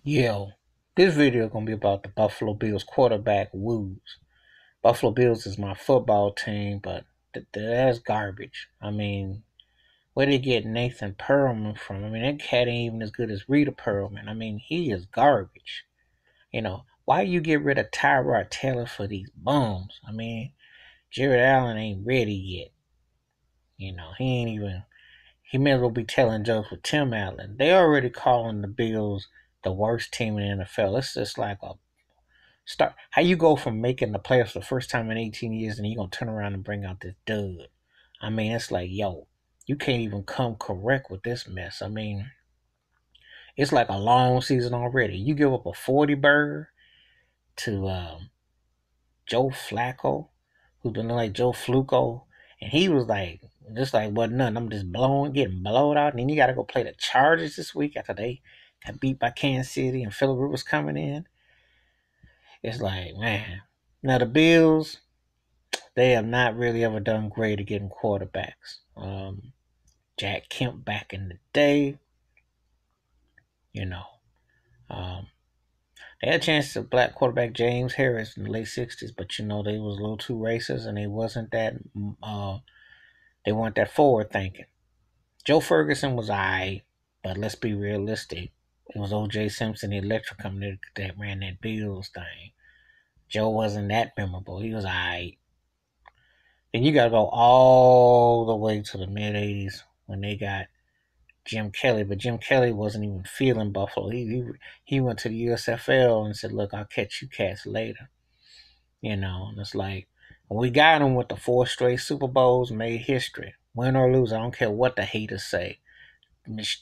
Yo, this video gonna be about the Buffalo Bills quarterback woes. Buffalo Bills is my football team, but that's garbage. I mean, where they get Nathan Pearlman from? I mean, that cat ain't even as good as Rita Pearlman. I mean, he is garbage. Why you get rid of Tyrod Taylor for these bums? I mean, Jared Allen ain't ready yet. He ain't even. He may as well be telling jokes with Tim Allen. They already calling the Bills the worst team in the NFL. It's just like a start. How you go from making the playoffs the first time in 18 years and you gonna turn around and bring out this dud? I mean, it's like, yo, you can't even come correct with this mess. I mean, it's like a long season already. You give up a 40 burger to Joe Flacco, who been like Joe Fluco, and he was like, just like wasn't nothing. I'm just getting blowed out, and then you got to go play the Chargers this week after they got beat by Kansas City and Phillip Rivers coming in. It's like, man. Now the Bills, they have not really ever done great at getting quarterbacks. Jack Kemp back in the day, you know. Um, they had a chance to black quarterback James Harris in the late '60s, but they was a little too racist and uh, they weren't that forward thinking. Joe Ferguson was alright, but let's be realistic. It was O.J. Simpson, the electric company that ran that Bills thing. Joe wasn't that memorable. He was alright. Then you got to go all the way to the mid '80s when they got Jim Kelly, but Jim Kelly wasn't even feeling Buffalo. He went to the USFL and said, "Look, I'll catch you cats later." And it's like when we got him with the 4 straight Super Bowls, made history, win or lose. I don't care what the haters say.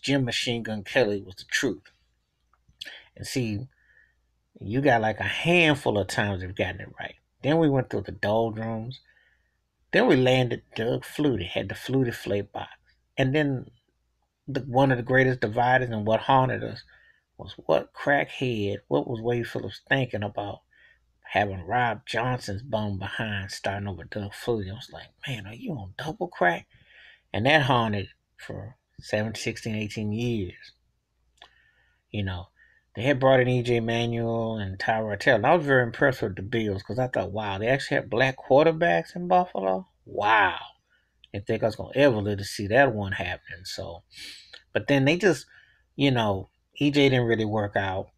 Jim Machine Gun Kelly was the truth. And see, you got like a handful of times they've gotten it right. Then we went through the doldrums. Then we landed Doug Flutie, had the Flutie flake box, and then one of the greatest dividers and what haunted us was what was Wade Phillips thinking about having Rob Johnson's bum behind starting over Doug Flutie. I was like, man, are you on double crack? And that haunted for 7, 16, 18 years. You know, they had brought in E.J. Manuel and Tyrod Taylor. And I was very impressed with the Bills because I thought, wow, they actually had black quarterbacks in Buffalo? Wow. I didn't think I was going to ever live to see that one happening. So, but then they just, EJ didn't really work out,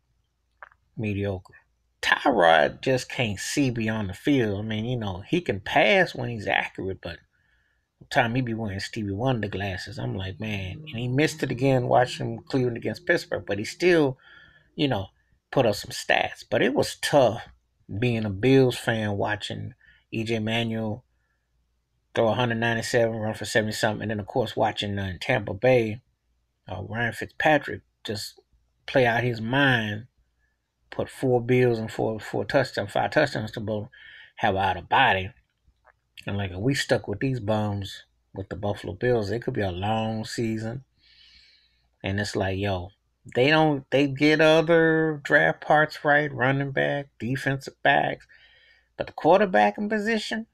mediocre. Tyrod just can't see beyond the field. I mean, he can pass when he's accurate, but time he be wearing Stevie Wonder glasses. I'm like, man, and he missed it again watching Cleveland against Pittsburgh, but he still, you know, put up some stats. But it was tough being a Bills fan watching EJ Manuel throw 197, run for 70 something, and then of course watching in Tampa Bay, Ryan Fitzpatrick just play out his mind, put 4 bills and four touchdowns, 5 touchdowns to both, have out of body. And like if we stuck with these bums with the Buffalo Bills, it could be a long season. And it's like, yo, they get other draft parts right, running back, defensive backs, but the quarterbacking position,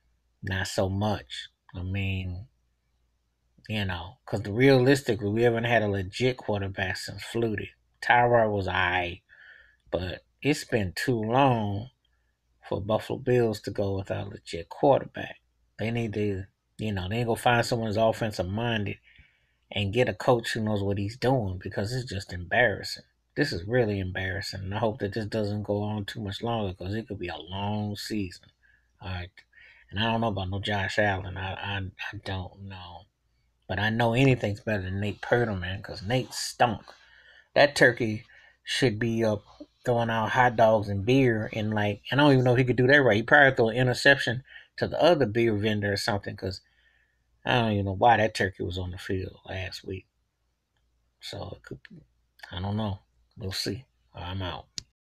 not so much. I mean, because realistically, we haven't had a legit quarterback since Flutie. Tyrod was alright, but it's been too long for Buffalo Bills to go without a legit quarterback. They need to, they ain't gonna find someone who's offensive minded and get a coach who knows what he's doing because it's just embarrassing. This is really embarrassing. And I hope that this doesn't go on too much longer because it could be a long season. All right. And I don't know about no Josh Allen. I don't know. But I know anything's better than Nate Pearlman because Nate stunk. That turkey should be up throwing out hot dogs and beer and I don't even know if he could do that right. He probably threw an interception to the other beer vendor or something because I don't even know why that turkey was on the field last week. So I don't know. We'll see. I'm out.